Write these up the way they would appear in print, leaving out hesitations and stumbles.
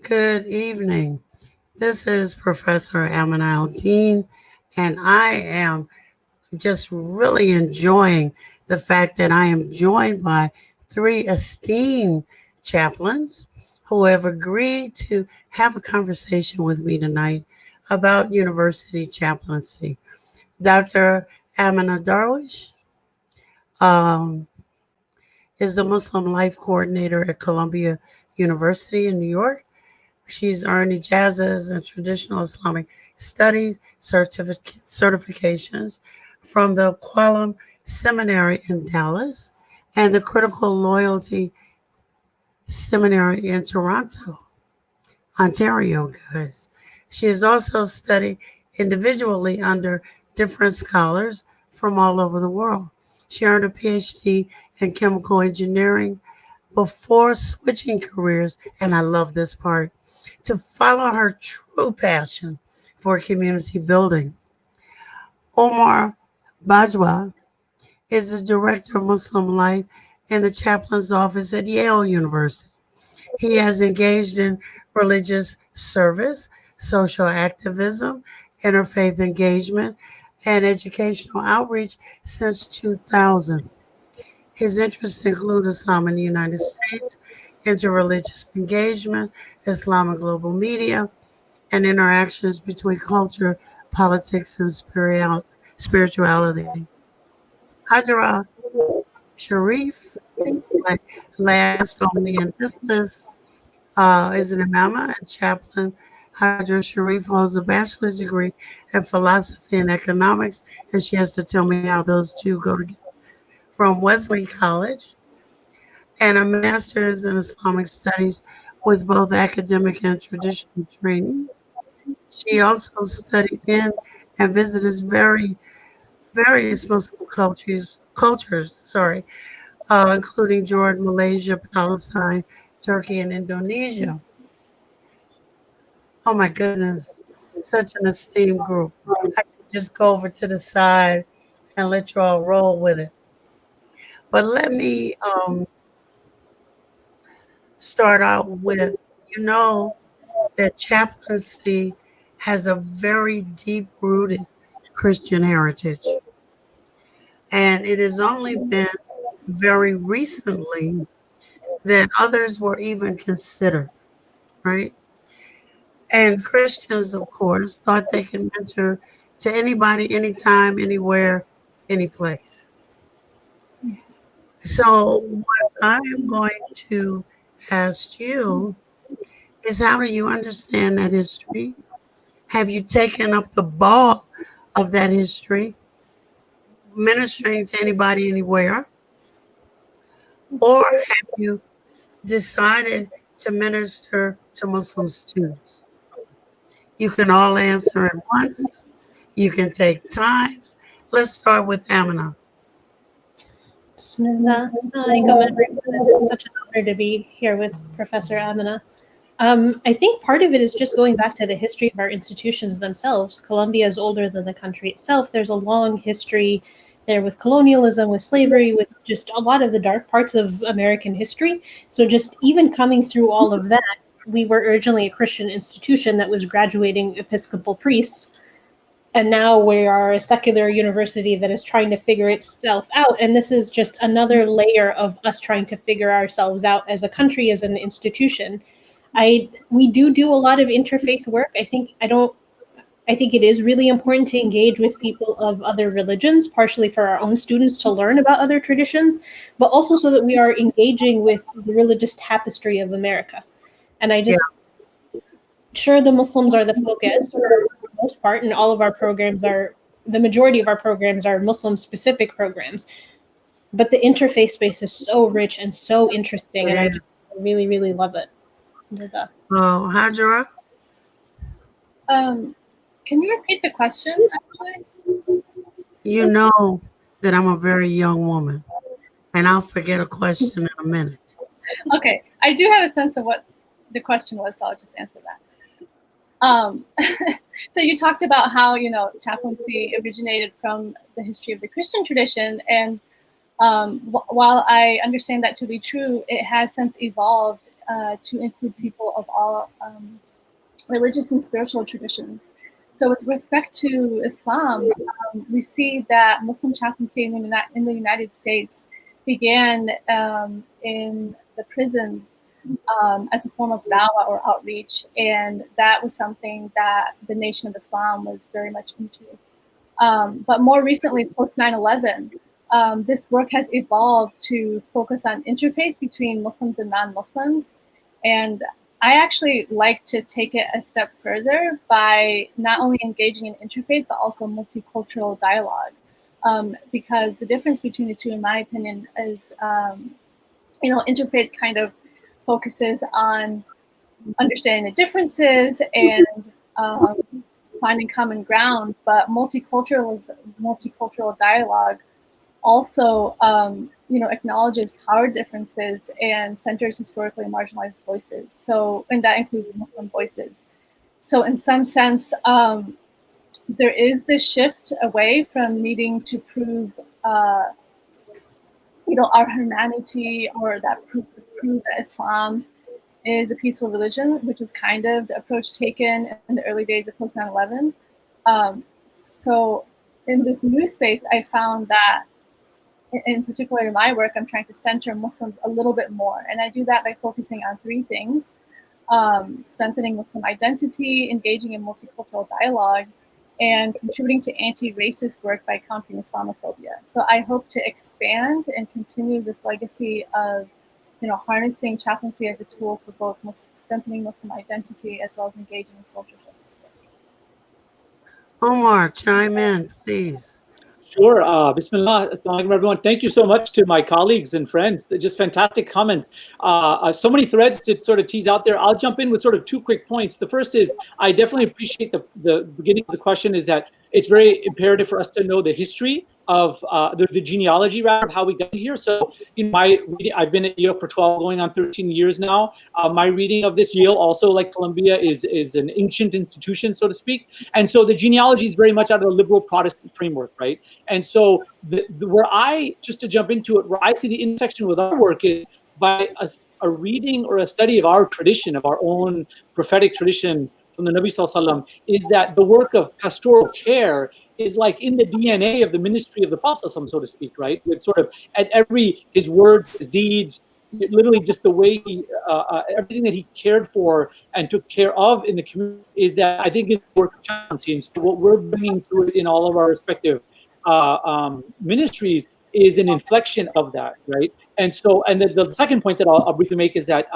Good evening. This is Professor Aminah Al-Deen, and I am just really enjoying the fact that I am joined by three esteemed chaplains who have agreed to have a conversation with me tonight about university chaplaincy. Dr. Amina Darwish um, is the Muslim Life Coordinator at Columbia University in New York. She's earned ijazas and traditional Islamic studies certifications from the Qualum Seminary in Dallas and the Critical Loyalty Seminary in Toronto, Ontario, guys. She has also studied individually under different scholars from all over the world. She earned a PhD in chemical engineering before switching careers, and I love this part, to follow her true passion for community building. Omar Bajwa is the director of Muslim life in the chaplain's office at Yale University. He has engaged in religious service, social activism, interfaith engagement, and educational outreach since 2000. His interests include Islam in the United States, interreligious engagement, Islamic global media, and interactions between culture, politics, and spirituality. Hajra Sharif, like last only in this list, is an imam and chaplain. Hajra Sharif holds a bachelor's degree in philosophy and economics, and she has to tell me how those two go together, from Wesley College, and a master's in Islamic studies with both academic and traditional training. She also studied in and visited various Muslim cultures, including Jordan, Malaysia, Palestine, Turkey, and Indonesia. Oh my goodness, such an esteemed group. I should just go over to the side and let you all roll with it. But let me start out with, you know, that chaplaincy has a very deep rooted Christian heritage. And it has only been very recently that others were even considered, right? And Christians, of course, thought they could mentor to anybody, anytime, anywhere, any place. So, what I am going to ask you is, how do you understand that history? Have you taken up the ball of that history, ministering to anybody, anywhere? Or have you decided to minister to Muslim students? You can all answer at once. You can take times. Let's start with Amina. Bismillah. Assalamualaikum, everyone. It's such an honor to be here with Professor Amina. I think part of it is just going back to the history of our institutions themselves. Colombia is older than the country itself. There's a long history there with colonialism, with slavery, with just a lot of the dark parts of American history. So just even coming through all of that, we were originally a Christian institution that was graduating Episcopal priests, and now we are a secular university that is trying to figure itself out, and this is just another layer of us trying to figure ourselves out as a country, as an institution. We do a lot of interfaith work. I think it is really important to engage with people of other religions, partially for our own students to learn about other traditions, but also so that we are engaging with the religious tapestry of America. And I Yeah. just, sure, the Muslims are the focus for the most part, and all of our programs are, the majority of our programs are Muslim specific programs. But the interfaith space is so rich and so interesting, and I Yeah. just really, really love it. Oh, Hajra, Can you repeat the question, actually? you know that I'm a very young woman, and I'll forget a question in a minute. Okay, I do have a sense of what the question was, so I'll just answer that. So you talked about how, chaplaincy originated from the history of the Christian tradition, and While I understand that to be true, it has since evolved to include people of all religious and spiritual traditions. So, with respect to Islam, we see that Muslim chaplaincy in the United States began in the prisons as a form of dawah or outreach, and that was something that the Nation of Islam was very much into. But more recently, post 9/11, this work has evolved to focus on interfaith between Muslims and non-Muslims. And I actually like to take it a step further by not only engaging in interfaith, but also multicultural dialogue. Because the difference between the two, in my opinion, is, interfaith kind of focuses on understanding the differences and finding common ground, but multicultural dialogue also acknowledges power differences and centers historically marginalized voices. So, and that includes Muslim voices. So in some sense, there is this shift away from needing to prove our humanity, or that prove that Islam is a peaceful religion, which was kind of the approach taken in the early days of post 9/11. So in this new space, I found that, in particular in my work, I'm trying to center Muslims a little bit more. And I do that by focusing on three things: strengthening Muslim identity, engaging in multicultural dialogue, and contributing to anti-racist work by countering Islamophobia. So I hope to expand and continue this legacy of harnessing chaplaincy as a tool for both strengthening Muslim identity as well as engaging in social justice work. Omar, chime in, please. Sure. Bismillah. Assalamu alaikum, everyone. Thank you so much to my colleagues and friends. Just fantastic comments. So many threads to sort of tease out there. I'll jump in with sort of two quick points. The first is, I definitely appreciate the beginning of the question is that it's very imperative for us to know the history of the genealogy, rather, of how we got here. So, I've been at Yale for 12, going on 13 years now. My reading of this, Yale, also like Columbia, is an ancient institution, so to speak. And so the genealogy is very much out of the liberal Protestant framework, right? And so just to jump into it, where I see the intersection with our work is by a reading or a study of our tradition, of our own prophetic tradition from the Nabi Sallallahu Alaihi Wasallam, is that the work of pastoral care is like in the DNA of the ministry of the Prophet, so to speak, right? With sort of at his words, his deeds, literally just the way everything that he cared for and took care of in the community is that I think is work of chaplaincy. And so what we're bringing through it in all of our respective ministries is an inflection of that, right? And so, and the second point that I'll briefly make is that,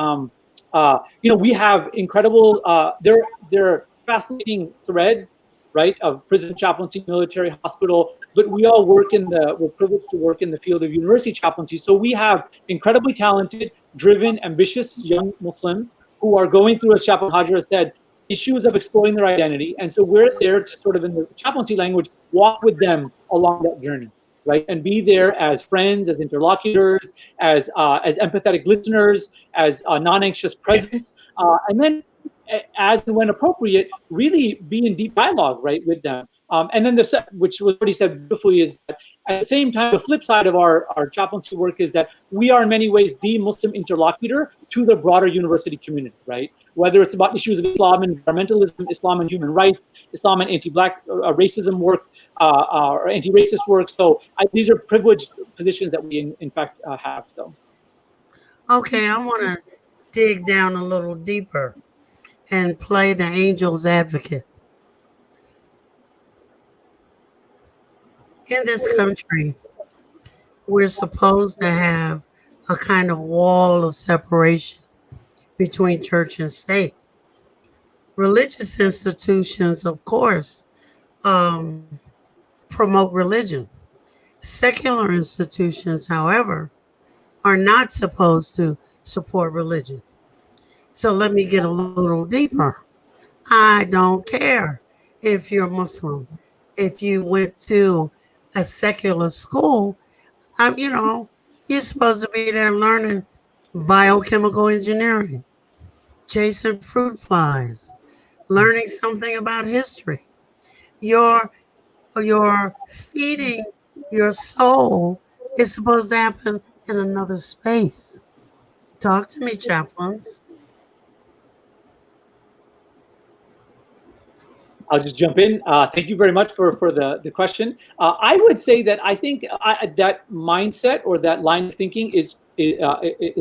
we have incredible, there are fascinating threads, right, of prison chaplaincy, military, hospital, but we all we're privileged to work in the field of university chaplaincy. So we have incredibly talented, driven, ambitious young Muslims who are going through, as Chaplain Hajra said, issues of exploring their identity. And so we're there to sort of, in the chaplaincy language, walk with them along that journey, right? And be there as friends, as interlocutors, as empathetic listeners, as non-anxious presence, and then, as and when appropriate, really be in deep dialogue, right, with them. And then which was already said beautifully, is that at the same time, the flip side of our chaplaincy work is that we are in many ways the Muslim interlocutor to the broader university community, right? Whether it's about issues of Islam and environmentalism, Islam and human rights, Islam and anti-Black racism work, or anti-racist work. So these are privileged positions that we in fact have. So. Okay, I want to dig down a little deeper and play the angel's advocate. In this country, we're supposed to have a kind of wall of separation between church and state. Religious institutions, of course, promote religion. Secular institutions, however, are not supposed to support religion. So let me get a little deeper. I don't care if you're Muslim. If you went to a secular school, you're supposed to be there learning biochemical engineering, chasing fruit flies, learning something about history. You're feeding your soul it's supposed to happen in another space. Talk to me, chaplains. I'll just jump in. Thank you very much for the question. I would say that I think that mindset or that line of thinking is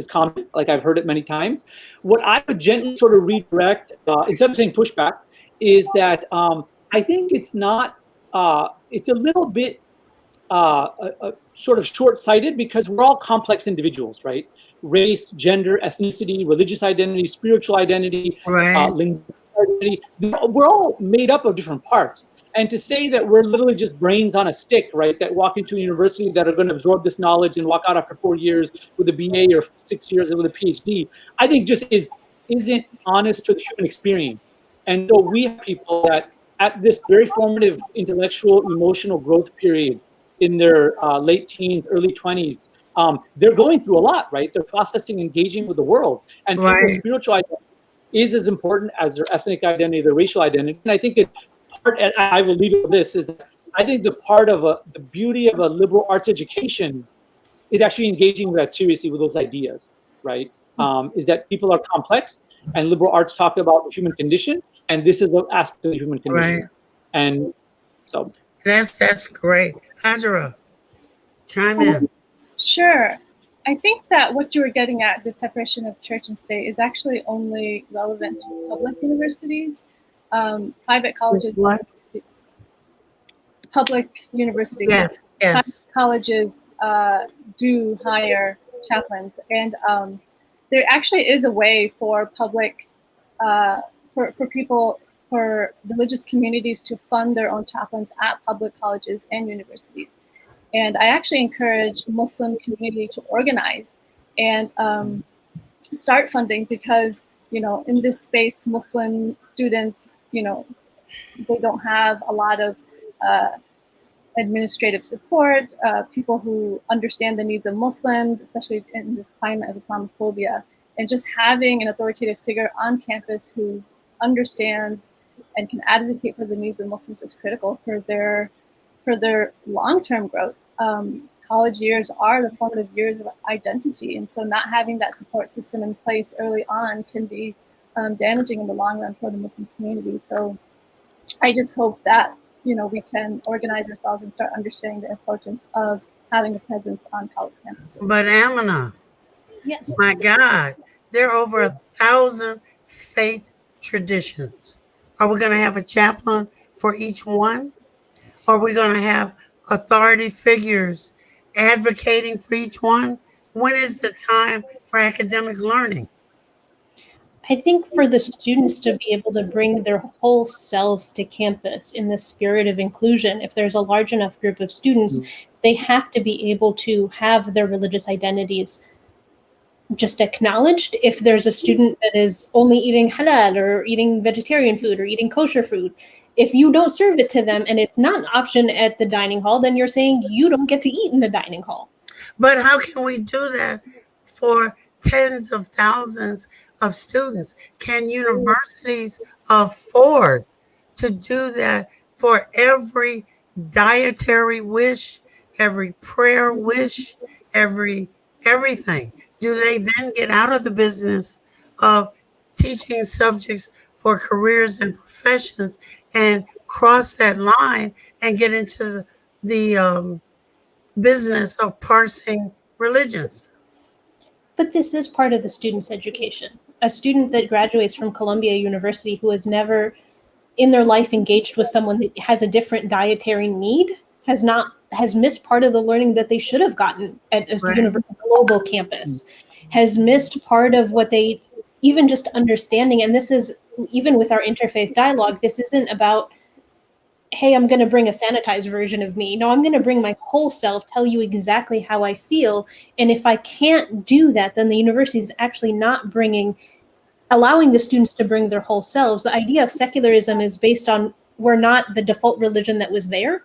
common. Like I've heard it many times. What I would gently sort of redirect, instead of saying pushback, is that I think it's not. It's a little bit sort of short-sighted because we're all complex individuals, right? Race, gender, ethnicity, religious identity, spiritual identity, Right. linguistic identity. We're all made up of different parts. And to say that we're literally just brains on a stick, right, that walk into a university that are going to absorb this knowledge and walk out after 4 years with a BA or 6 years with a PhD, I think just isn't honest to the human experience. And so we have people that at this very formative intellectual, emotional growth period in their late teens, early 20s, they're going through a lot, right? They're processing, engaging with the world. And people's Right. spiritual identity is as important as their ethnic identity, their racial identity. And I think that part, and I will leave it with this, is that I think the part of the beauty of a liberal arts education is actually engaging with that seriously with those ideas, right? Is that people are complex, and liberal arts talk about the human condition, and this is the aspect of the human condition. Right. And so That's great. Hajra, chime in. Sure. I think that what you were getting at, the separation of church and state, is actually only relevant to public universities. Private colleges, What? public universities, Yes. Yes. colleges do hire chaplains, and there actually is a way for public, for people, for religious communities to fund their own chaplains at public colleges and universities. And I actually encourage Muslim community to organize and start funding, because, you know, in this space, Muslim students, you know, they don't have a lot of administrative support, people who understand the needs of Muslims, especially in this climate of Islamophobia. And just having an authoritative figure on campus who understands and can advocate for the needs of Muslims is critical for their long-term growth. College years are the formative years of identity, and so not having that support system in place early on can be damaging in the long run for the Muslim community. So I just hope that, you know, we can organize ourselves and start understanding the importance of having a presence on college campuses. But Aminah, Yes. my God, there are over 1,000 faith traditions. Are we going to have a chaplain for each one? Are we going to have authority figures advocating for each one? When is the time for academic learning? I think for the students to be able to bring their whole selves to campus in the spirit of inclusion, if there's a large enough group of students, they have to be able to have their religious identities just acknowledged. If there's a student that is only eating halal or eating vegetarian food or eating kosher food, if you don't serve it to them and it's not an option at the dining hall, then you're saying you don't get to eat in the dining hall. But how can we do that for tens of thousands of students? Can universities afford to do that for every dietary wish, every prayer wish, everything? Do they then get out of the business of teaching subjects for careers and professions and cross that line and get into the business of parsing religions? But this is part of the student's education. A student that graduates from Columbia University who has never in their life engaged with someone that has a different dietary need has missed part of the learning that they should have gotten at a university global campus, has missed part of what they even just understanding. And this is even with our interfaith dialogue, this isn't about, hey, I'm going to bring a sanitized version of me. No, I'm going to bring my whole self, tell you exactly how I feel. And if I can't do that, then the university is actually not allowing the students to bring their whole selves. The idea of secularism is based on we're not the default religion that was there.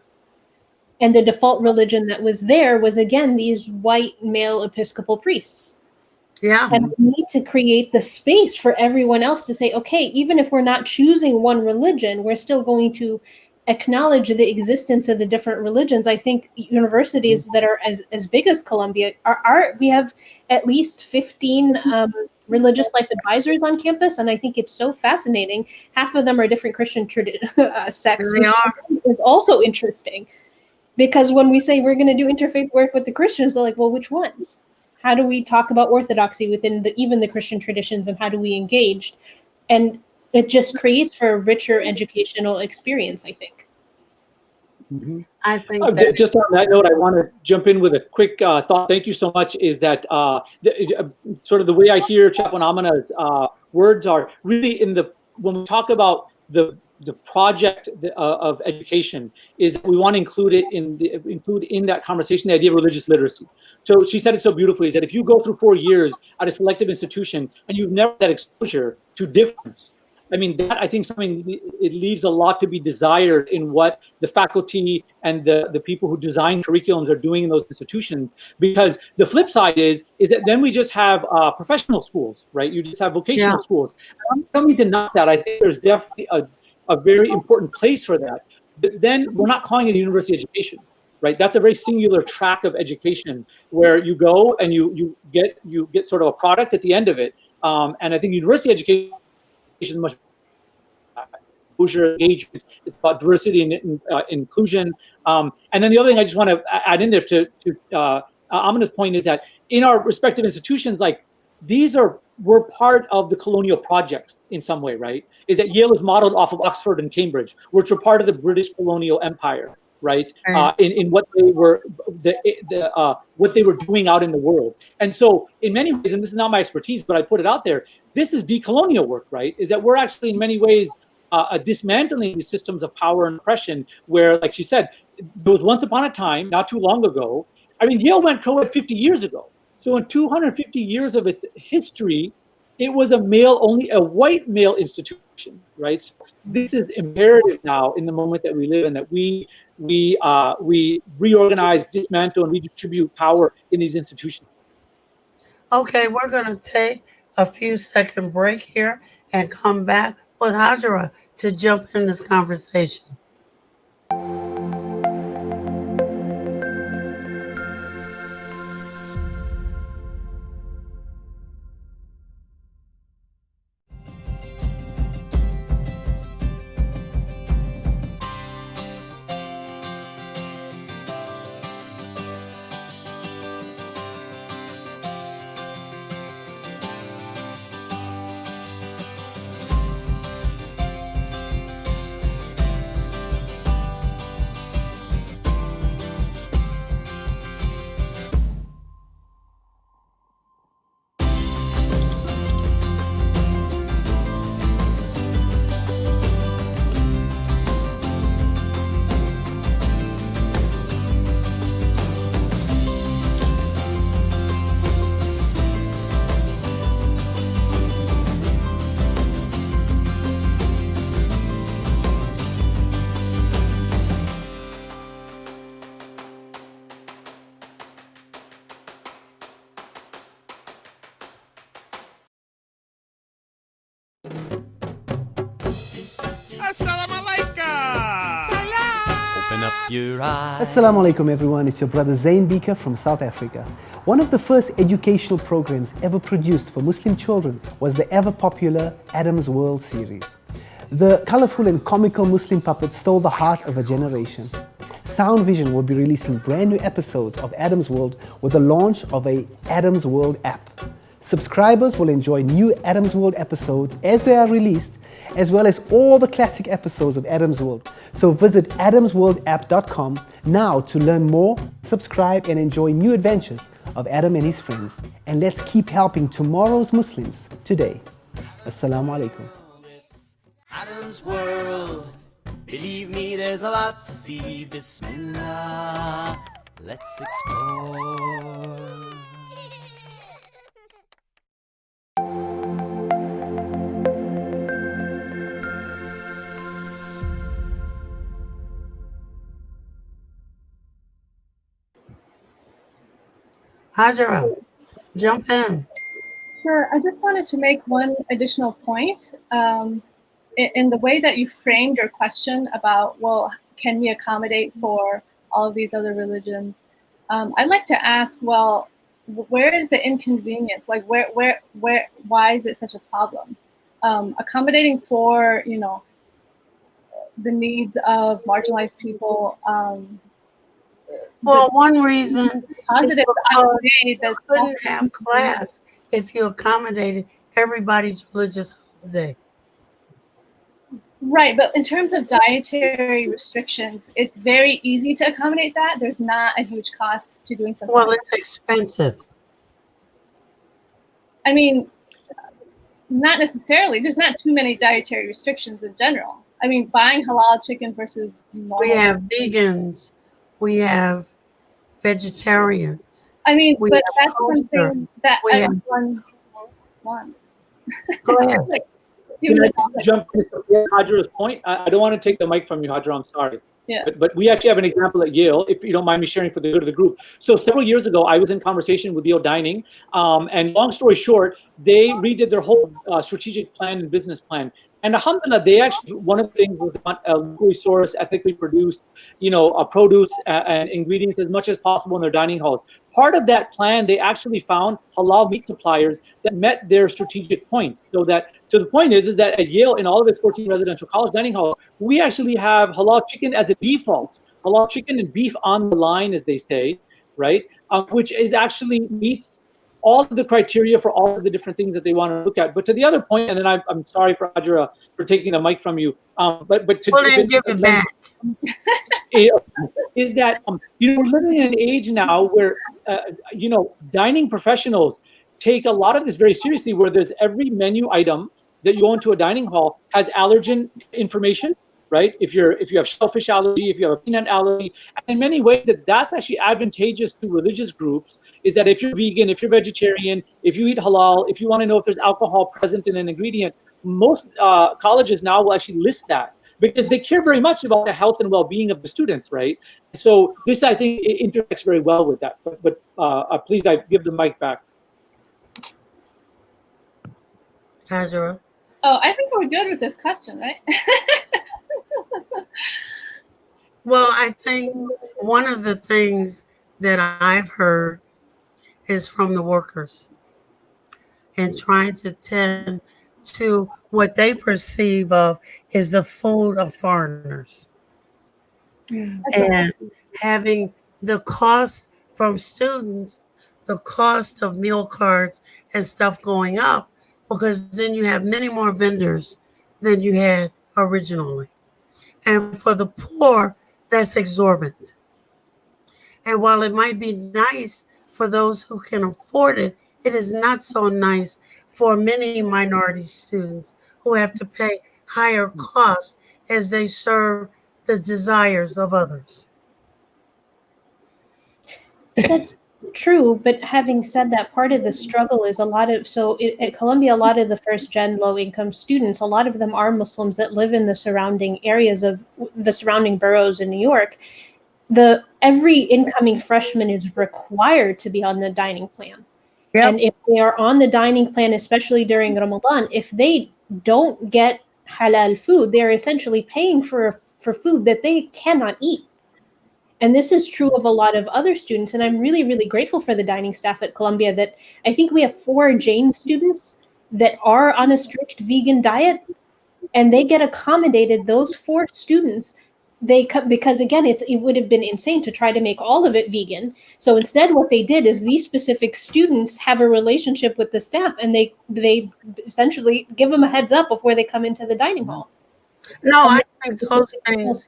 And the default religion that was there was, again, these white male Episcopal priests. Yeah. And we need to create the space for everyone else to say, okay, even if we're not choosing one religion, we're still going to acknowledge the existence of the different religions. I think universities that are as big as Columbia we have at least 15 religious life advisors on campus, and I think it's so fascinating. Half of them are different Christian sects, They which are. is also interesting, because when we say we're going to do interfaith work with the Christians, they're like, well, which ones? How do we talk about orthodoxy within even the Christian traditions, and how do we engage? And it just creates for a richer educational experience, I think. Mm-hmm. I think that Just on that note, I want to jump in with a quick thought. Thank you so much. Is that sort of the way I hear Chaplain Aminah's words are really when we talk about the project of education, is that we want to include in that conversation the idea of religious literacy. So she said it so beautifully, is that if you go through 4 years at a selective institution and you've never had exposure to difference, I mean, that I think it leaves a lot to be desired in what the faculty and the people who design curriculums are doing in those institutions. Because the flip side is that then we just have professional schools, right? You just have vocational schools. I don't mean to knock that. I think there's definitely a very important place for that. But then we're not calling it university education, right? That's a very singular track of education where you go and you get sort of a product at the end of it. And I think university education is much exposure, engagement. It's about diversity and inclusion. And then the other thing I just want to add in there to Aminah's point is that in our respective institutions, like we're part of the colonial projects in some way, right? Is that Yale is modeled off of Oxford and Cambridge, which were part of the British colonial empire, right? In what they were what they were doing out in the world. And so in many ways, and this is not my expertise, but I put it out there, this is decolonial work, right? Is that we're actually in many ways dismantling these systems of power and oppression where, like she said, there was once upon a time, not too long ago, I mean, Yale went co-ed 50 years ago. So in 250 years of its history, it was a white male institution, right? So this is imperative now in the moment that we live in, that we reorganize, dismantle, and redistribute power in these institutions. Okay, we're going to take a few second break here and come back with Hajra to jump in this conversation. Assalamu alaikum everyone, it's your brother Zain Bika from South Africa. One of the first educational programs ever produced for Muslim children was the ever popular Adam's World series. The colorful and comical Muslim puppets stole the heart of a generation. Sound Vision will be releasing brand new episodes of Adam's World with the launch of a Adam's World app. Subscribers will enjoy new Adam's World episodes as they are released, as well as all the classic episodes of Adam's World. So visit adamsworldapp.com now to learn more, subscribe and enjoy new adventures of Adam and his friends. And let's keep helping tomorrow's Muslims today. Assalamu alaikum. Adam's World. Believe me, there's a lot to see. Bismillah. Let's explore. Hajra, jump in. Sure. I just wanted to make one additional point. in the way that you framed your question about, well, can we accommodate for all of these other religions? I'd like to ask, well, where is the inconvenience? Like, why is it such a problem? Accommodating for, you know, the needs of marginalized people. Well, one reason Positive you couldn't have class if you accommodated everybody's religious holiday. Right, but in terms of dietary restrictions, it's very easy to accommodate that. There's not a huge cost to doing something. Well, it's expensive. I mean, not necessarily. There's not too many dietary restrictions in general. I mean, buying halal chicken versus normal. We have vegans. We have vegetarians. I mean, we but have that's something that everyone wants. Go ahead. Can I jump in to support Hadra's point? I don't want to take the mic from you, Hadra. I'm sorry. Yeah. But we actually have an example at Yale, if you don't mind me sharing for the good of the group. So several years ago, I was in conversation with Yale Dining, and long story short, they redid their whole strategic plan and business plan. And alhamdulillah, they actually, one of the things was locally sourced, ethically produced, you know, produce and ingredients as much as possible in their dining halls. Part of that plan, they actually found halal meat suppliers that met their strategic points. So that, to the point is that at Yale, in all of its 14 residential college dining halls, we actually have halal chicken as a default. Halal chicken and beef on the line, as they say, right? Which is actually meets all of the criteria for all of the different things that they want to look at. But to the other point, and then I'm sorry for Adra for taking the mic from you, but to give it back. Is that you know, we're living in an age now where you know, dining professionals take a lot of this very seriously, where there's every menu item that you go into a dining hall has allergen information, right? If you have shellfish allergy, if you have a peanut allergy, and in many ways that's actually advantageous to religious groups, is that if you're vegan, if you're vegetarian, if you eat halal, if you want to know if there's alcohol present in an ingredient, most colleges now will actually list that because they care very much about the health and well-being of the students, right? So this, I think, it intersects very well with that. But please, I give the mic back. Hazara. Oh, I think we're good with this question, right? Well, I think one of the things that I've heard is from the workers and trying to tend to what they perceive of is the food of foreigners. And having the cost from students, the cost of meal cards and stuff going up, because then you have many more vendors than you had originally. And for the poor, that's exorbitant. And while it might be nice for those who can afford it, it is not so nice for many minority students who have to pay higher costs as they serve the desires of others. That's true, but having said that, part of the struggle is at Columbia, a lot of the first gen low income students, a lot of them are Muslims that live in the surrounding areas of the surrounding boroughs in New York. Every incoming freshman is required to be on the dining plan. Yep. And if they are on the dining plan, especially during Ramadan, if they don't get halal food, they're essentially paying for food that they cannot eat. And this is true of a lot of other students. And I'm really, really grateful for the dining staff at Columbia that I think we have 4 Jain students that are on a strict vegan diet, and they get accommodated. Those 4 students, because again, it would have been insane to try to make all of it vegan. So instead, what they did is these specific students have a relationship with the staff, and they essentially give them a heads up before they come into the dining hall. No, I think those things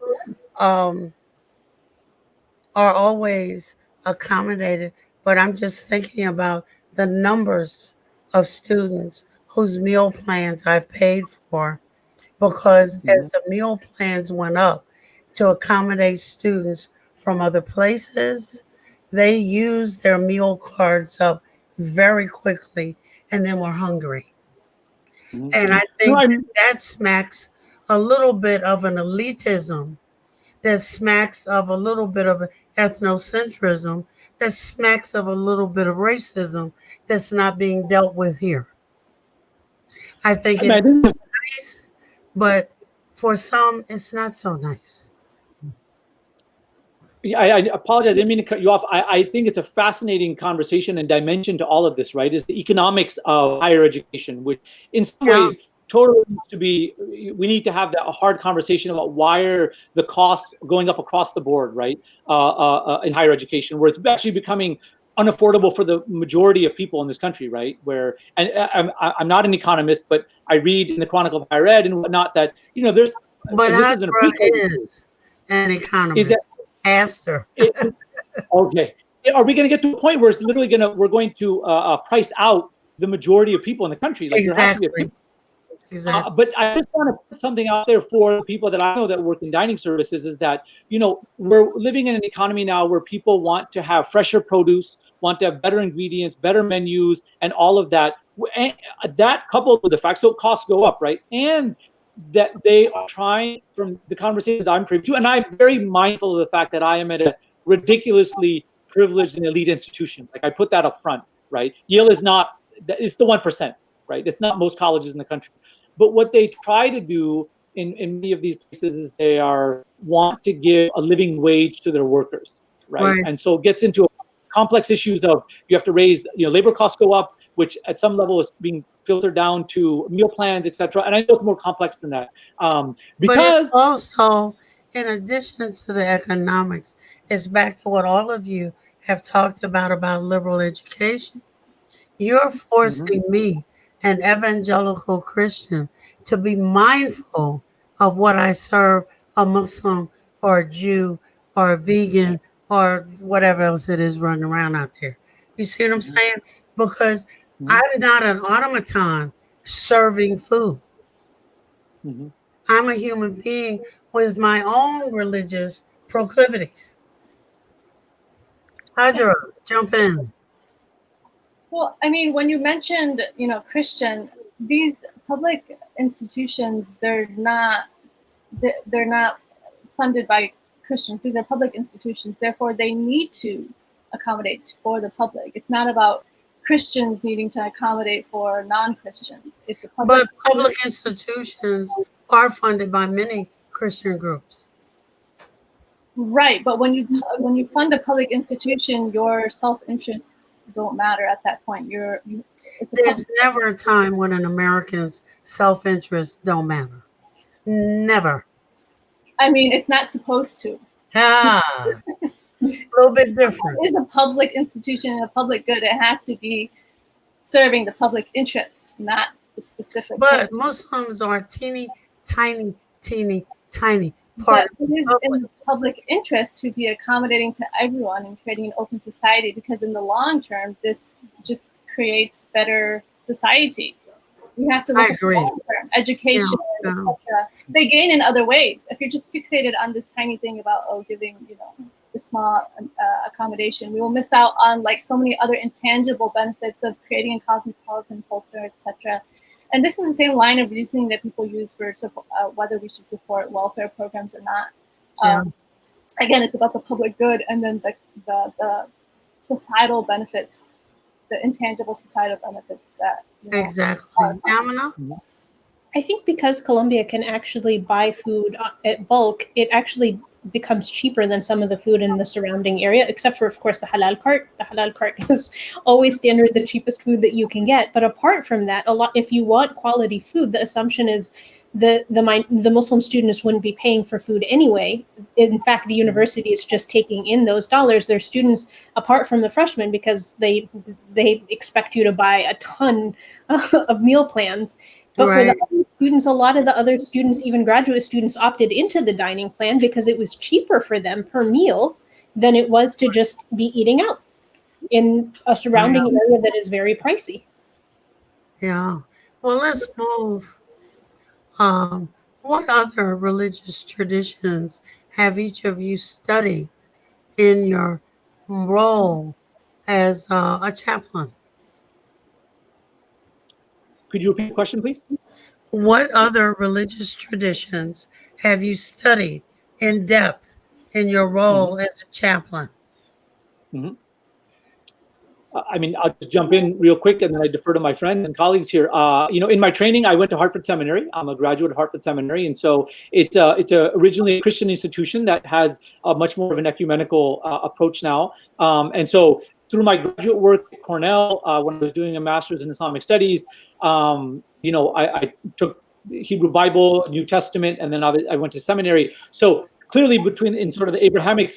are always accommodated, but I'm just thinking about the numbers of students whose meal plans I've paid for, because as the meal plans went up to accommodate students from other places, they used their meal cards up very quickly and then were hungry. And I think that smacks a little bit of an elitism, that smacks of a little bit of ethnocentrism, that smacks of a little bit of racism that's not being dealt with here. I think it's nice but for some, it's not so nice. I apologize. I didn't mean to cut you off. I think it's a fascinating conversation and dimension to all of this, right? Is the economics of higher education, which in some ways totally needs to be, we need to have a hard conversation about why are the costs going up across the board, right? In higher education, where it's actually becoming unaffordable for the majority of people in this country, right? Where, and I'm not an economist, but I read in the Chronicle of Higher Ed and whatnot that, there's, But and this isn't a Hajra is an economist. is that Asked her. okay. Are we going to get to a point where it's literally we're going to price out the majority of people in the country? Like there has to be a Exactly. but I just want to put something out there for the people that I know that work in dining services is that, we're living in an economy now where people want to have fresher produce, want to have better ingredients, better menus, and all of that. And that coupled with the fact, so costs go up, right? And that they are trying, from the conversations I'm privy to, and I'm very mindful of the fact that I am at a ridiculously privileged and elite institution. Like I put that up front, right? Yale is not, it's the 1%, right? It's not most colleges in the country. But what they try to do in many of these places is they want to give a living wage to their workers, right? And so it gets into complex issues of you have to raise, labor costs go up, which at some level is being filtered down to meal plans, et cetera. And I know it's more complex than that. Because but it's also, in addition to the economics, it's back to what all of you have talked about liberal education. You're forcing me, an evangelical Christian, to be mindful of what I serve a Muslim or a Jew or a vegan or whatever else it is running around out there. You see what I'm saying? Because I'm not an automaton serving food. I'm a human being with my own religious proclivities. Hydra, jump in. Well, I mean, when you mentioned, Christian, these public institutions, they're not funded by Christians. These are public institutions. Therefore, they need to accommodate for the public. It's not about Christians needing to accommodate for non-Christians. But public institutions are funded by many Christian groups. Right, but when you fund a public institution, your self-interests don't matter at that point. There's never a time when an American's self-interest don't matter. Never. I mean, it's not supposed to. A little bit different. It is a public institution and a public good. It has to be serving the public interest, not the specific. But Muslims are teeny, tiny part. But it is in the public interest to be accommodating to everyone and creating an open society, because in the long term, this just creates better society. We have to look at the long term, education, etc. They gain in other ways. If you're just fixated on this tiny thing about giving, the small accommodation, we will miss out on like so many other intangible benefits of creating a cosmopolitan culture, etc. And this is the same line of reasoning that people use for whether we should support welfare programs or not. Again, it's about the public good, and then the societal benefits, the intangible societal benefits that. Exactly. Aminah? I think because Colombia can actually buy food at bulk, it actually becomes cheaper than some of the food in the surrounding area, except for, of course, the halal cart. The halal cart is always standard the cheapest food that you can get. But apart from that, if you want quality food, the assumption is the Muslim students wouldn't be paying for food anyway. In fact, the university is just taking in those dollars. Their students, apart from the freshmen, because they expect you to buy a ton of meal plans. But for the other students, a lot of the other students, even graduate students, opted into the dining plan because it was cheaper for them per meal than it was to just be eating out in a surrounding area that is very pricey. Yeah. Well, let's move. What other religious traditions have each of you studied in your role as a chaplain? Could you repeat the question, please? What other religious traditions have you studied in depth in your role as a chaplain? I mean, I'll just jump in real quick and then I defer to my friends and colleagues here. In my training, I went to Hartford Seminary. I'm a graduate of Hartford Seminary. And so it's originally a Christian institution that has a much more of an ecumenical approach now. And so through my graduate work at Cornell, when I was doing a master's in Islamic studies, I took Hebrew Bible, New Testament, and then I went to seminary. So clearly in sort of the Abrahamic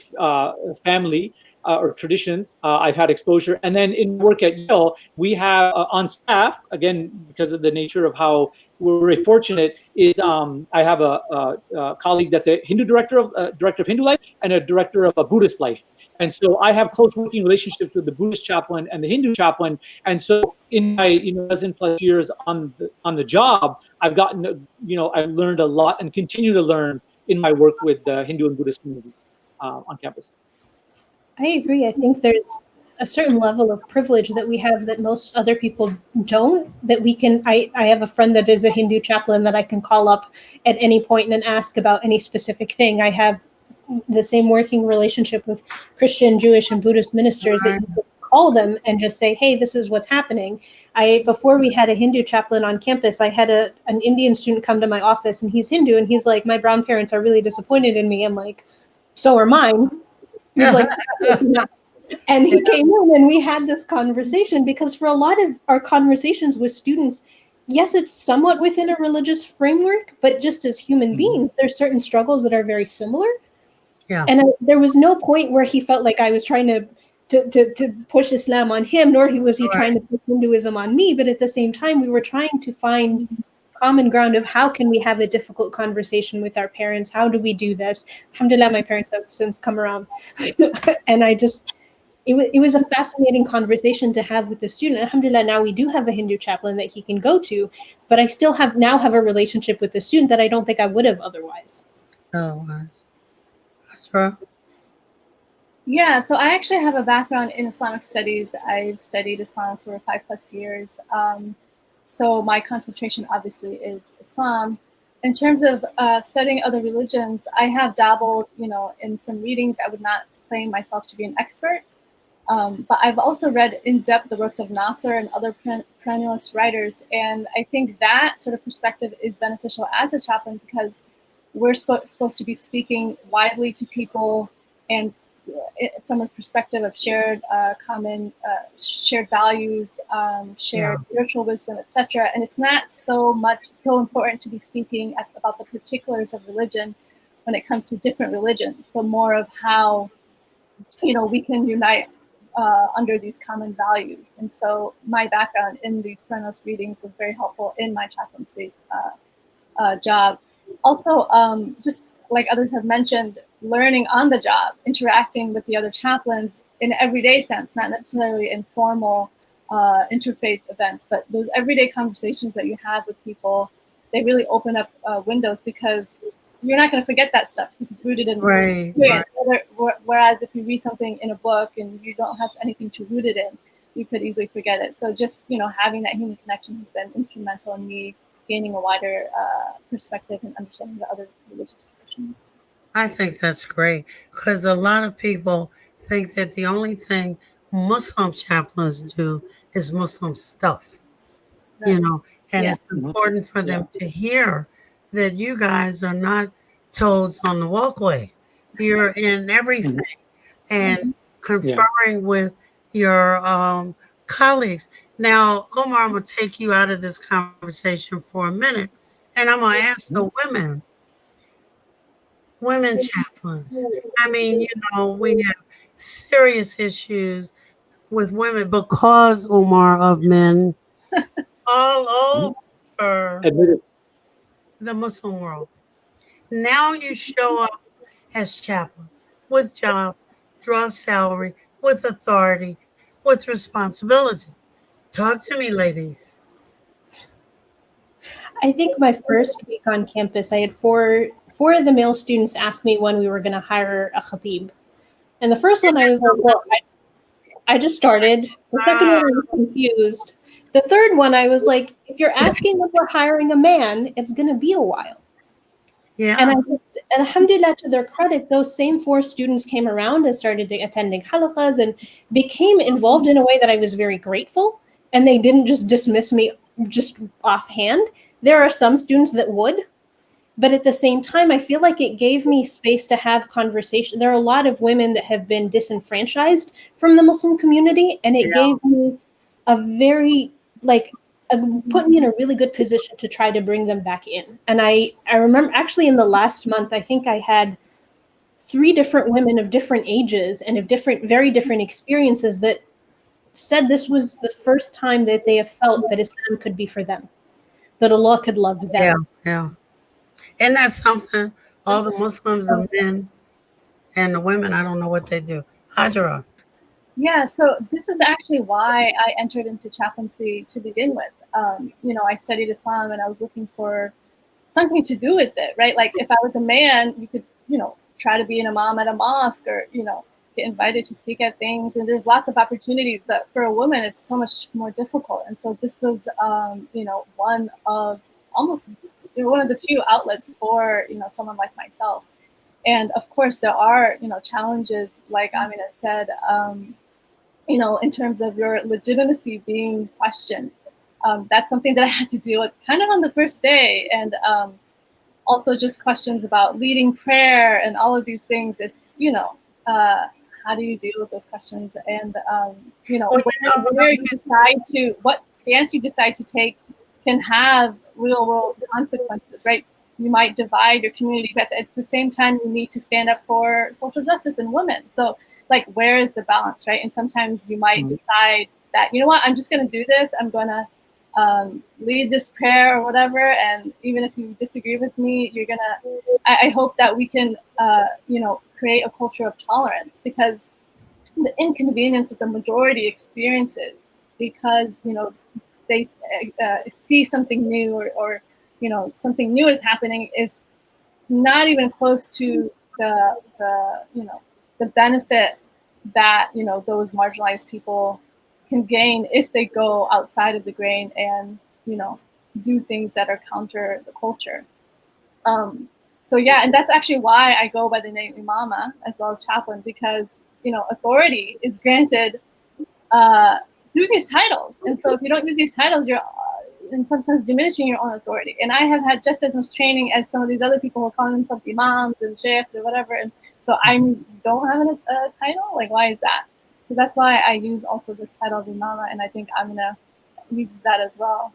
family, or traditions, I've had exposure. And then in work at Yale, we have on staff, again, because of the nature of how we're very fortunate, is I have a colleague that's a Hindu director of Hindu life and a director of a Buddhist life. And so I have close working relationships with the Buddhist chaplain and the Hindu chaplain. And so in my dozen plus years on the job, I've gotten, I've learned a lot and continue to learn in my work with the Hindu and Buddhist communities on campus. I agree. I think there's a certain level of privilege that we have that most other people don't, that we can, I have a friend that is a Hindu chaplain that I can call up at any point and ask about any specific thing. I have the same working relationship with Christian, Jewish, and Buddhist ministers that you could call them and just say, hey, this is what's happening. Before we had a Hindu chaplain on campus, I had an Indian student come to my office and he's Hindu and he's like, my brown parents are really disappointed in me. I'm like, so are mine. He's like, and he came in and we had this conversation because for a lot of our conversations with students, yes, it's somewhat within a religious framework, but just as human beings, there's certain struggles that are very similar. Yeah. And there was no point where he felt like I was trying to push Islam on him, nor was he trying to push Hinduism on me. But at the same time, we were trying to find common ground of how can we have a difficult conversation with our parents? How do we do this? Alhamdulillah, my parents have since come around. And it was a fascinating conversation to have with the student. Alhamdulillah, now we do have a Hindu chaplain that he can go to, but I still have a relationship with the student that I don't think I would have otherwise. Otherwise. That's right. Yeah, so I actually have a background in Islamic studies. I've studied Islam for 5+ years. So my concentration obviously is Islam. In terms of studying other religions, I have dabbled, in some readings. I would not claim myself to be an expert, but I've also read in depth the works of Nasser and other perennialist writers. And I think that sort of perspective is beneficial as a chaplain because we're supposed to be speaking widely to people and from a perspective of shared shared values, shared spiritual wisdom, etc. And it's not so important to be speaking about the particulars of religion when it comes to different religions, but more of how we can unite under these common values. And so my background in these perennialist readings was very helpful in my chaplaincy job. Also, just like others have mentioned, learning on the job, interacting with the other chaplains in an everyday sense, not necessarily in formal interfaith events, but those everyday conversations that you have with people, they really open up windows because you're not going to forget that stuff because it's rooted in experience. Whereas if you read something in a book and you don't have anything to root it in, you could easily forget it. So just having that human connection has been instrumental in me gaining a wider perspective and understanding the other religious traditions. I think that's great because a lot of people think that the only thing Muslim chaplains do is Muslim stuff, and it's important for them to hear that you guys are not toads on the walkway. You're in everything and conferring with your colleagues. Now, Omar, I'm going to take you out of this conversation for a minute, and I'm going to ask the women chaplains. I mean, we have serious issues with women because, Omar, of men all over the Muslim world. Now you show up as chaplains with jobs, draw salary, with authority, with responsibility. Talk to me, ladies. I think my first week on campus, I had four of the male students ask me when we were going to hire a khatib. And the first one I was like, well, I just started. The second one I was confused. The third one I was like, if you're asking if we're hiring a man, it's going to be a while. Yeah. And alhamdulillah, to their credit, those same 4 students came around and started attending halaqas and became involved in a way that I was very grateful. And they didn't just dismiss me just offhand. There are some students that would, but at the same time, I feel like it gave me space to have conversation. There are a lot of women that have been disenfranchised from the Muslim community, and it gave me a very, like, put me in a really good position to try to bring them back in. And I remember actually in the last month, I think I had 3 different women of different ages and of very different experiences that said this was the first time that they have felt that Islam could be for them, that Allah could love them. Yeah, yeah. Isn't that something? All the Muslims, the men and the women, I don't know what they do. Hajra. Yeah, so this is actually why I entered into chaplaincy to begin with. I studied Islam and I was looking for something to do with it, right? Like if I was a man, you could, try to be an imam at a mosque or, get invited to speak at things. And there's lots of opportunities, but for a woman, it's so much more difficult. And so this was, one of the few outlets for, someone like myself. And of course, there are, challenges, like Aminah said, in terms of your legitimacy being questioned. That's something that I had to deal with kind of on the first day. And also just questions about leading prayer and all of these things. It's, how do you deal with those questions? And, where you decide what stance you decide to take can have real world consequences, right? You might divide your community, but at the same time, you need to stand up for social justice and women. So, like, where is the balance, right? And sometimes you might decide that, I'm just going to do this. I'm going to lead this prayer or whatever. And even if you disagree with me, I hope that we can, create a culture of tolerance, because the inconvenience that the majority experiences because, they see something new or something new is happening is not even close to the benefit that, those marginalized people can gain if they go outside of the grain and, do things that are counter the culture. So yeah, and that's actually why I go by the name Imama as well as chaplain, because, authority is granted through these titles. And so if you don't use these titles, you're in some sense diminishing your own authority. And I have had just as much training as some of these other people who are calling themselves imams and sheikh or whatever. And so I don't have a title. Like, why is that? So that's why I use also this title of imama, and I think Aminah uses that as well.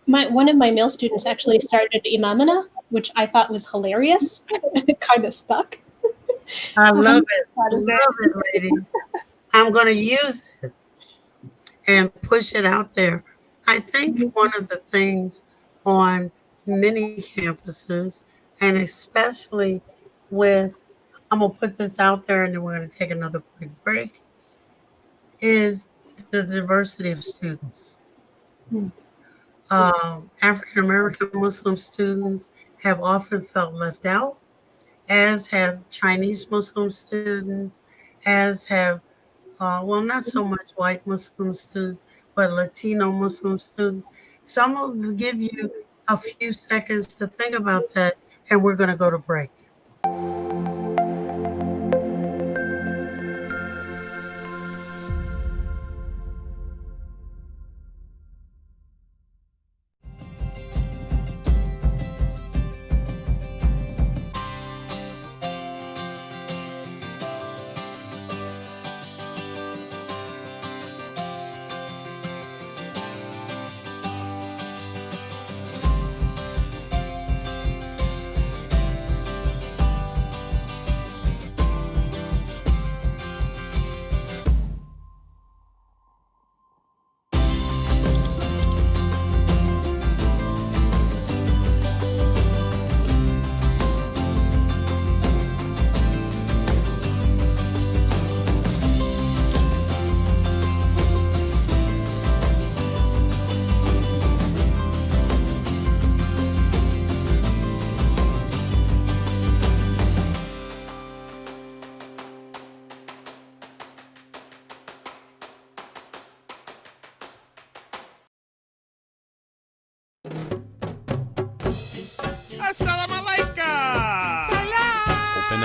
One of my male students actually started Imamina, which I thought was hilarious. It kind of stuck. I love it. I love it, ladies. I'm going to use it and push it out there. I think one of the things on many campuses, and especially with, I'm going to put this out there and then we're going to take another quick break, is the diversity of students. African American Muslim students have often felt left out, as have Chinese Muslim students, as have, not so much white Muslim students, but Latino Muslim students. So I'm going to give you a few seconds to think about that, and we're going to go to break.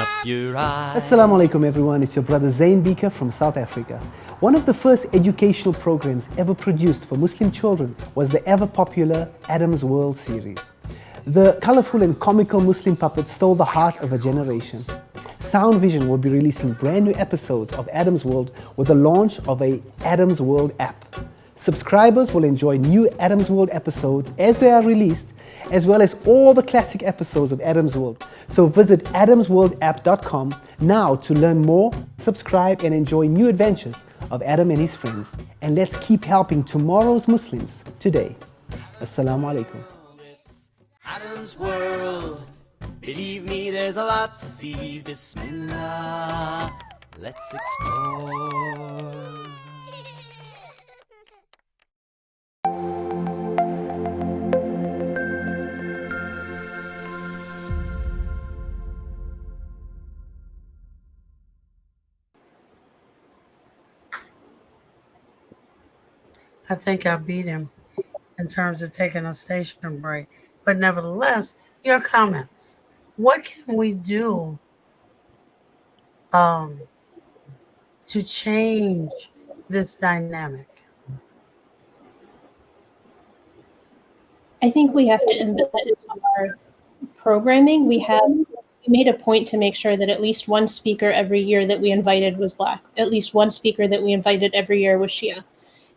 up your eyes. Assalamu alaikum everyone, it's your brother Zain Beaker from South Africa. One of the first educational programs ever produced for Muslim children was the ever popular Adam's World series. The colorful and comical Muslim puppets stole the heart of a generation. Sound Vision will be releasing brand new episodes of Adam's World with the launch of a Adam's World app. Subscribers will enjoy new Adam's World episodes as they are released, as well as all the classic episodes of Adam's World. So visit adamsworldapp.com now to learn more, subscribe and enjoy new adventures of Adam and his friends. And let's keep helping tomorrow's Muslims today. Assalamu alaikum. It's Adam's World. Believe me, there's a lot to see. Bismillah, let's explore. I think I beat him in terms of taking a station break. But nevertheless, your comments. What can we do to change this dynamic? I think we have to embed it in our programming. We made a point to make sure that at least one speaker every year that we invited was Black. At least one speaker that we invited every year was Shia,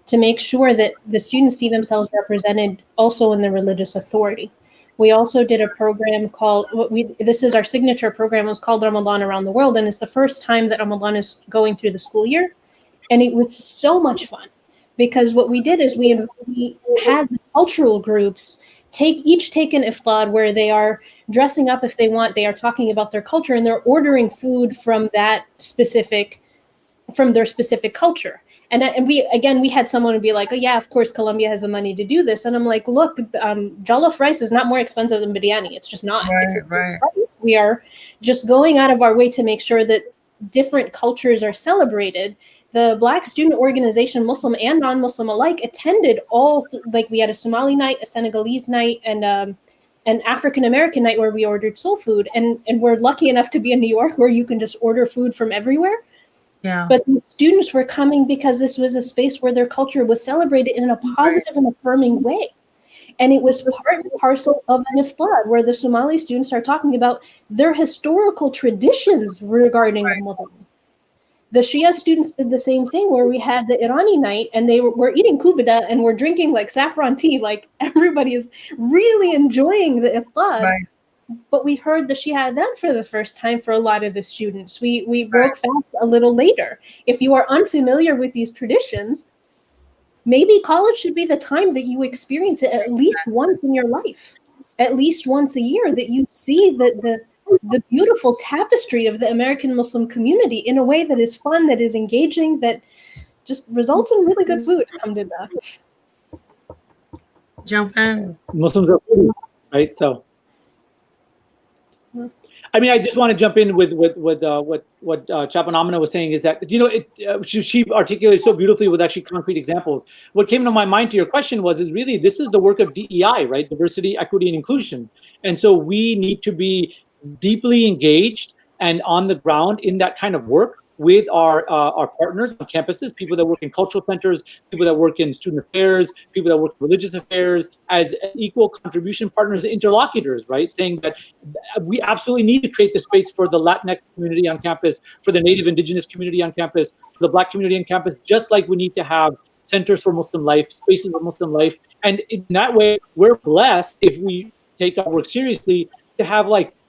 to make sure that the students see themselves represented also in the religious authority. We also did a program called, this is our signature program, it was called Ramadan Around the World, and it's the first time that Ramadan is going through the school year. And it was so much fun, because what we did is we had the cultural groups each take an iftar where they are dressing up if they want, they are talking about their culture, and they're ordering food from their specific culture. And we had someone be like, oh yeah, of course Colombia has the money to do this. And I'm like, look, jollof rice is not more expensive than biryani. It's just not. Right. We are just going out of our way to make sure that different cultures are celebrated. The Black Student Organization, Muslim and non-Muslim alike, attended we had a Somali night, a Senegalese night, and an African-American night where we ordered soul food. And we're lucky enough to be in New York where you can just order food from everywhere. Yeah. But the students were coming because this was a space where their culture was celebrated in a positive and affirming way. And it was part and parcel of an iftar where the Somali students are talking about their historical traditions regarding Ramadan. The Shia students did the same thing where we had the Irani night and they were eating kubida and we're drinking like saffron tea. Like everybody is really enjoying the iftar. Right. But we heard the Shia Adhan for the first time for a lot of the students. We broke fast a little later. If you are unfamiliar with these traditions, maybe college should be the time that you experience it at least once in your life, at least once a year, that you see the beautiful tapestry of the American Muslim community in a way that is fun, that is engaging, that just results in really good food. Alhamdulillah. Jump in. Muslims are foodies, right? So, I mean, I just want to jump in with what Chaplain Aminah was saying, is that, she articulated so beautifully with actually concrete examples. What came to my mind to your question is really, this is the work of DEI, right? Diversity, equity, and inclusion. And so we need to be deeply engaged and on the ground in that kind of work with our partners on campuses, people that work in cultural centers, people that work in student affairs, people that work in religious affairs, as equal contribution partners and interlocutors, right? Saying that we absolutely need to create the space for the Latinx community on campus, for the Native Indigenous community on campus, for the Black community on campus, just like we need to have centers for Muslim life, spaces of Muslim life. And in that way, we're blessed, if we take our work seriously, to have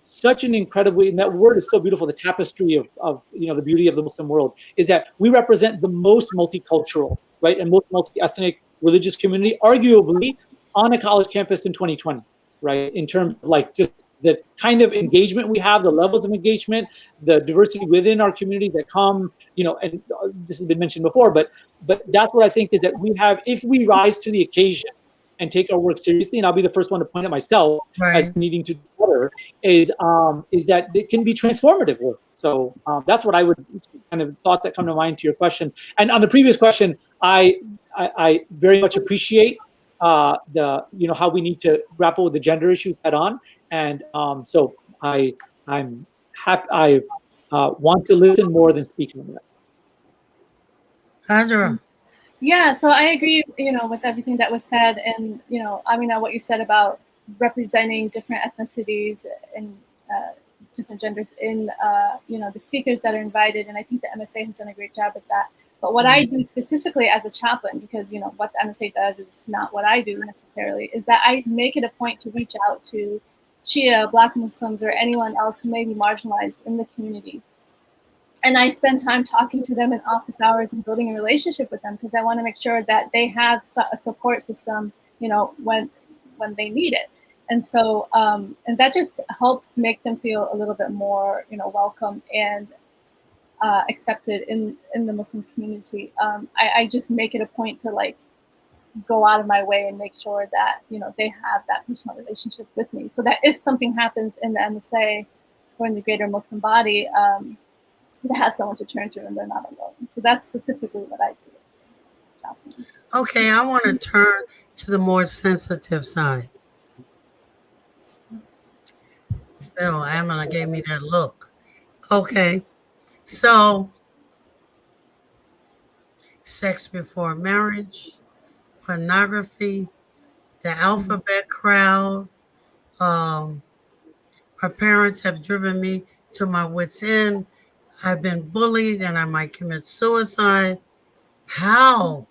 such an incredible, and that word is so beautiful, the tapestry of the beauty of the Muslim world, is that we represent the most multicultural, right, and most multi-ethnic religious community, arguably, on a college campus in 2020, right, in terms of just the kind of engagement we have, the levels of engagement, the diversity within our communities that come, and this has been mentioned before, but that's what I think is that we have, if we rise to the occasion and take our work seriously, and I'll be the first one to point at myself as needing to do better, is that it can be transformative work. So that's what I would kind of thoughts that come to mind to your question. And on the previous question, I very much appreciate how we need to grapple with the gender issues head on, and so I'm want to listen more than speak on that. Hajra. Yeah, so I agree, with everything that was said, and Aminah, what you said about representing different ethnicities and different genders in the speakers that are invited, and I think the MSA has done a great job with that. But what I do specifically as a chaplain, because what the MSA does is not what I do necessarily, is that I make it a point to reach out to Shia, Black Muslims, or anyone else who may be marginalized in the community. And I spend time talking to them in office hours and building a relationship with them, because I want to make sure that they have a support system, when they need it. And so, and that just helps make them feel a little bit more, welcome and accepted in the Muslim community. I just make it a point to go out of my way and make sure that they have that personal relationship with me, so that if something happens in the MSA or in the greater Muslim body, to have someone to turn to and they're not alone. So that's specifically what I do. Okay, I want to turn to the more sensitive side. Still, Aminah gave me that look. Okay, so sex before marriage, pornography, the alphabet crowd. My parents have driven me to my wits' end. I've been bullied and I might commit suicide. How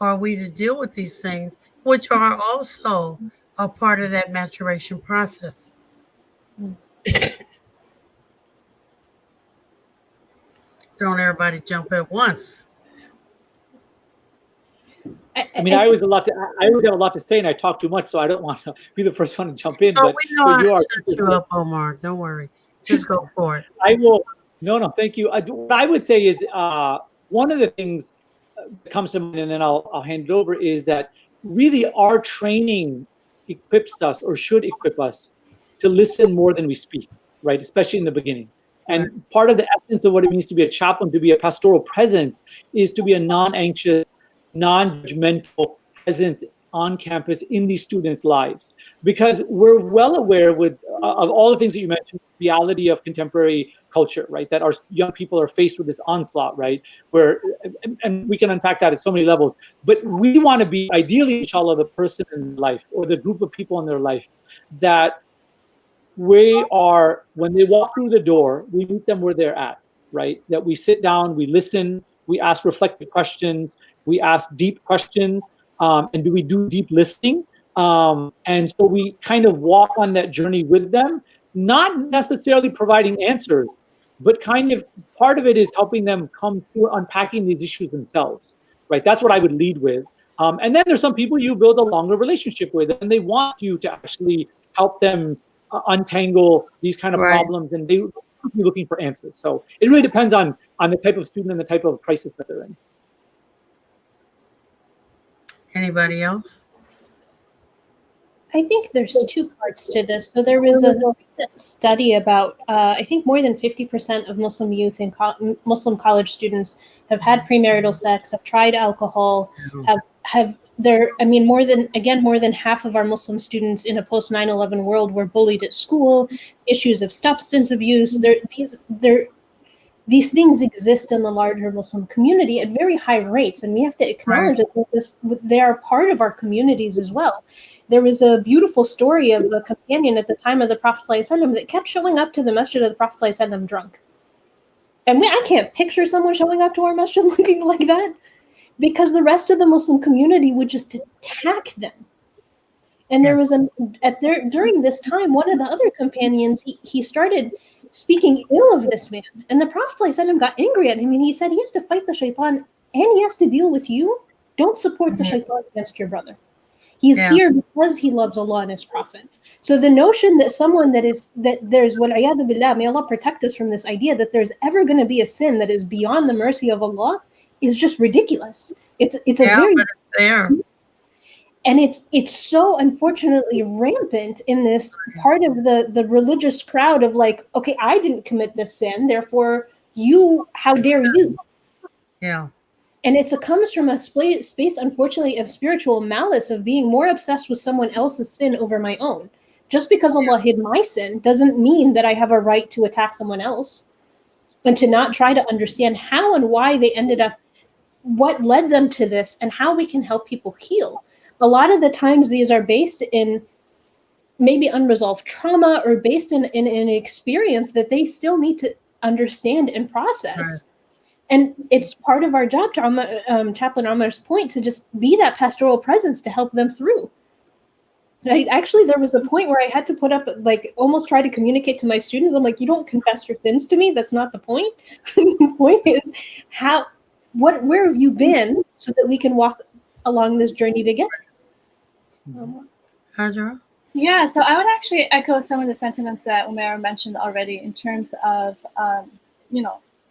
are we to deal with these things, which are also a part of that maturation process? Don't everybody jump at once. I mean, I always have a lot to say, and I talk too much, so I don't want to be the first one to jump in. Oh, but we know but how you to are. shut you up, Omar. Don't worry. Just go for it. I will. No, thank you. What I would say is one of the things that comes to mind, and then I'll hand it over, is that really our training equips us, or should equip us, to listen more than we speak, right? Especially in the beginning. And part of the essence of what it means to be a chaplain, to be a pastoral presence, is to be a non-anxious, non-judgmental presence on campus in these students' lives, because we're well aware of all the things that you mentioned, the reality of contemporary culture, right? That our young people are faced with this onslaught, right? And we can unpack that at so many levels. But we want to be, ideally, inshallah, the person in life, or the group of people in their life, that when they walk through the door, we meet them where they're at, right? That we sit down, we listen, we ask reflective questions, we ask deep questions, and do we do deep listening? And so we kind of walk on that journey with them, not necessarily providing answers, but kind of part of it is helping them come through unpacking these issues themselves, right? That's what I would lead with. And then there's some people you build a longer relationship with, and they want you to actually help them untangle these kind of problems, and they be looking for answers. So it really depends on the type of student and the type of crisis that they're in. Anybody else? I think there's two parts to this. So there was a recent study about, I think more than 50% of Muslim youth and Muslim college students have had premarital sex, have tried alcohol, more than half of our Muslim students in a post 9/11 world were bullied at school, issues of substance abuse. These things exist in the larger Muslim community at very high rates, and we have to acknowledge that they are part of our communities as well. There was a beautiful story of a companion at the time of the Prophet ﷺ that kept showing up to the masjid of the Prophet ﷺ drunk. And I can't picture someone showing up to our masjid looking like that, because the rest of the Muslim community would just attack them. And there was during this time, one of the other companions, he started speaking ill of this man. And the Prophet ﷺ got angry at him, and he said, he has to fight the shaitan and he has to deal with you. Don't support the shaitan against your brother. He is here because he loves Allah and his Prophet. So the notion that there's wal-iyadu billah, may Allah protect us from this idea that there's ever going to be a sin that is beyond the mercy of Allah is just ridiculous. It's a very, but it's there. and it's so unfortunately rampant in this part of the religious crowd of okay, I didn't commit this sin, therefore how dare you? Yeah. And it comes from a space, unfortunately, of spiritual malice, of being more obsessed with someone else's sin over my own. Just because Allah hid my sin doesn't mean that I have a right to attack someone else, and to not try to understand how and why they ended up, what led them to this, and how we can help people heal. A lot of the times these are based in maybe unresolved trauma, or based in an experience that they still need to understand and process. Right. And it's part of our job, to Chaplain Amar's point, to just be that pastoral presence to help them through. Actually, there was a point where I had to put up, like, almost try to communicate to my students. I'm like, you don't confess your sins to me. That's not the point. The point is where have you been, so that we can walk along this journey together. Hajra? Yeah, so I would actually echo some of the sentiments that Umair mentioned already in terms of,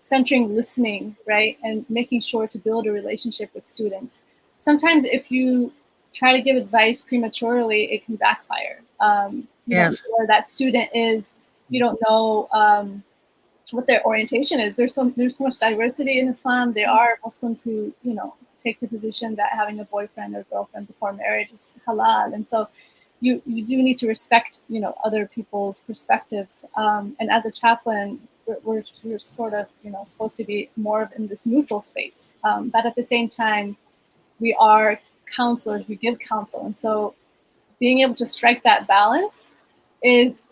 centering listening, right? And making sure to build a relationship with students. Sometimes if you try to give advice prematurely, it can backfire. You don't know where that student is. You don't know what their orientation is. There's so much diversity in Islam. There are Muslims who, take the position that having a boyfriend or girlfriend before marriage is halal. And so you do need to respect, other people's perspectives. And as a chaplain, we're sort of, supposed to be more in this neutral space. But at the same time, we are counselors, we give counsel. And so being able to strike that balance is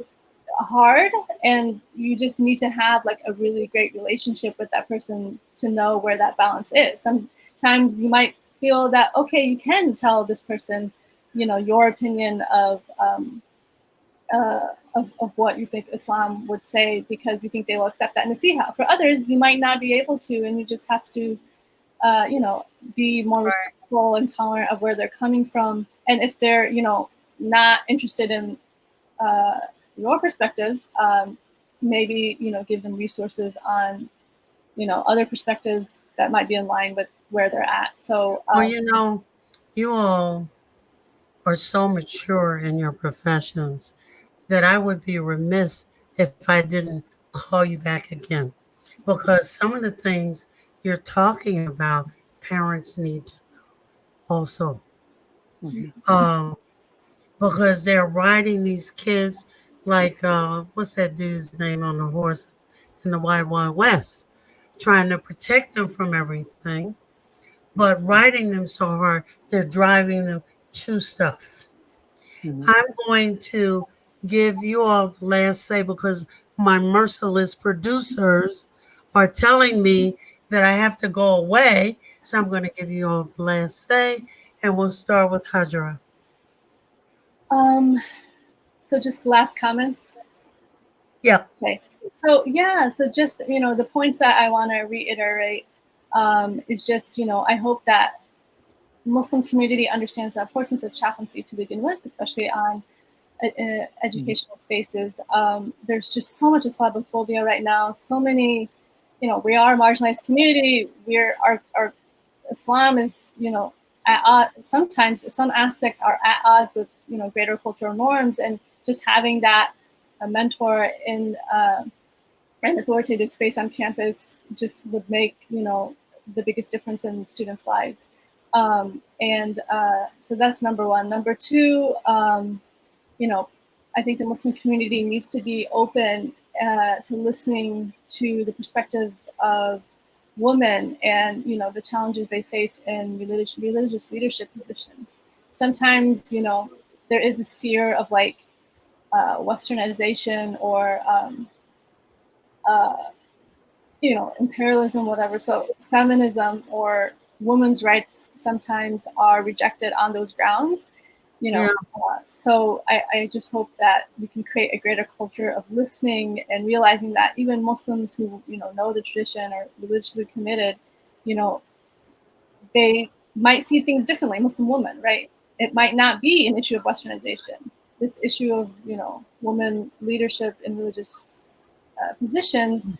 hard, and you just need to have like a really great relationship with that person to know where that balance is. Sometimes you might feel that, okay, you can tell this person, your opinion of what you think Islam would say, because you think they will accept that in the nasiha. For others, you might not be able to, and you just have to, be more respectful and tolerant of where they're coming from. And if they're, not interested in your perspective, maybe, give them resources on, other perspectives that might be in line with where they're at. So, well, you all are so mature in your professions that I would be remiss if I didn't call you back again, because some of the things you're talking about, parents need to know also. Because they're riding these kids like, what's that dude's name on the horse in the Wild Wild West, trying to protect them from everything, but riding them so hard, they're driving them to stuff. I'm going to give you all the last say, because my merciless producers are telling me that I have to go away. So I'm going to give you all the last say, and we'll start with Hajra. So just last comments. Yeah. Okay. So just, the points that I want to reiterate is just, I hope that Muslim community understands the importance of chaplaincy to begin with, especially on educational spaces. There's just so much Islamophobia right now. So many, we are a marginalized community. Our Islam is, at odds. Sometimes some aspects are at odds with, greater cultural norms, and just having that a mentor in an authoritative space on campus just would make, the biggest difference in students' lives. So that's number one. Number two, I think the Muslim community needs to be open to listening to the perspectives of women and, the challenges they face in religious leadership positions. Sometimes, there is this fear of like westernization or, imperialism, whatever. So feminism or women's rights sometimes are rejected on those grounds. So I just hope that we can create a greater culture of listening and realizing that even Muslims who, know the tradition or religiously committed, they might see things differently. Muslim women, right? It might not be an issue of westernization. This issue of, women leadership in religious positions,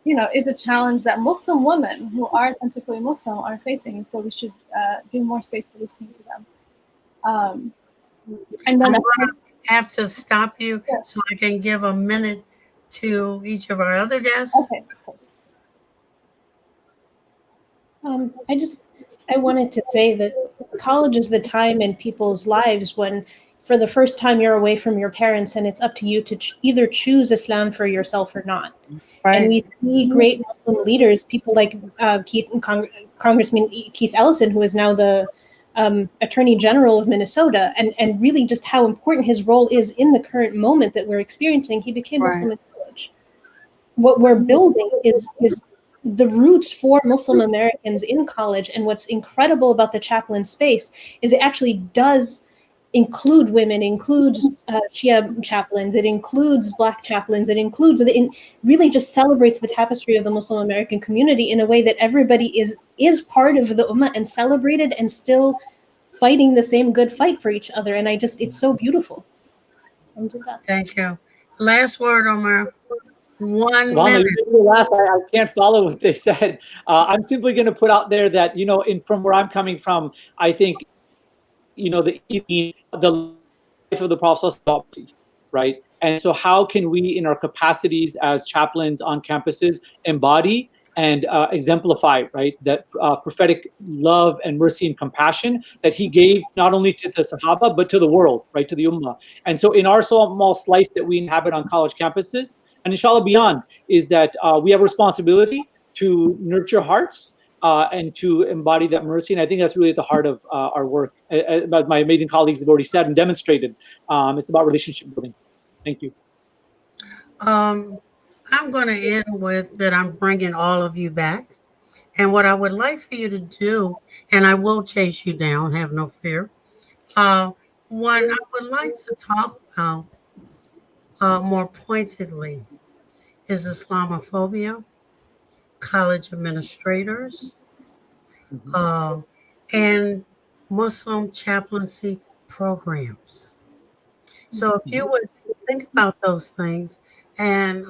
is a challenge that Muslim women who are authentically Muslim are facing. And so we should give more space to listening to them. And then I'm going to have to stop you so I can give a minute to each of our other guests. Okay, of course. I wanted to say that college is the time in people's lives when for the first time you're away from your parents, and it's up to you to either choose Islam for yourself or not. Right. And we see great Muslim leaders, people like Congressman Keith Ellison, who is now the Attorney General of Minnesota, and really just how important his role is in the current moment that we're experiencing. He became Muslim in college. What we're building is the roots for Muslim Americans in college. And what's incredible about the chaplain space is it actually does include women, includes Shia chaplains, it includes Black chaplains, it includes, it really just celebrates the tapestry of the Muslim American community in a way that everybody is part of the Ummah and celebrated and still fighting the same good fight for each other. And it's so beautiful. Thank you. Last word, Omar. 1 Subhanallah, minute. you did the last. I can't follow what they said. I'm simply going to put out there that, from where I'm coming from, I think, the life of the Prophet, right? And so how can we, in our capacities as chaplains on campuses, embody and exemplify, right, that prophetic love and mercy and compassion that he gave not only to the Sahaba, but to the world, right, to the Ummah. And so in our small slice that we inhabit on college campuses, and inshallah beyond, is that we have a responsibility to nurture hearts and to embody that mercy. And I think that's really at the heart of our work. As my amazing colleagues have already said and demonstrated, it's about relationship building. Thank you. I'm going to end with that I'm bringing all of you back. And what I would like for you to do, and I will chase you down, have no fear. What I would like to talk about more pointedly is Islamophobia, college administrators, and Muslim chaplaincy programs. So if you would think about those things, and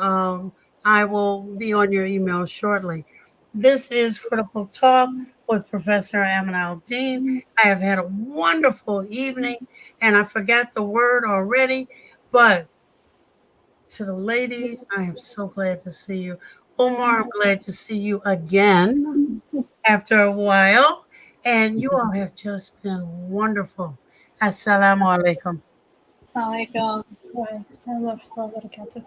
I will be on your email shortly. This is Critical Talk with Professor Aminah Al-Deen. I have had a wonderful evening, and I forgot the word already, but to the ladies, I am so glad to see you. Omar, I'm glad to see you again after a while. And you all have just been wonderful. Assalamu alaikum. Assalamu alaikum. Wa alaikum assalam wa rahmatullahi wa barakatuh.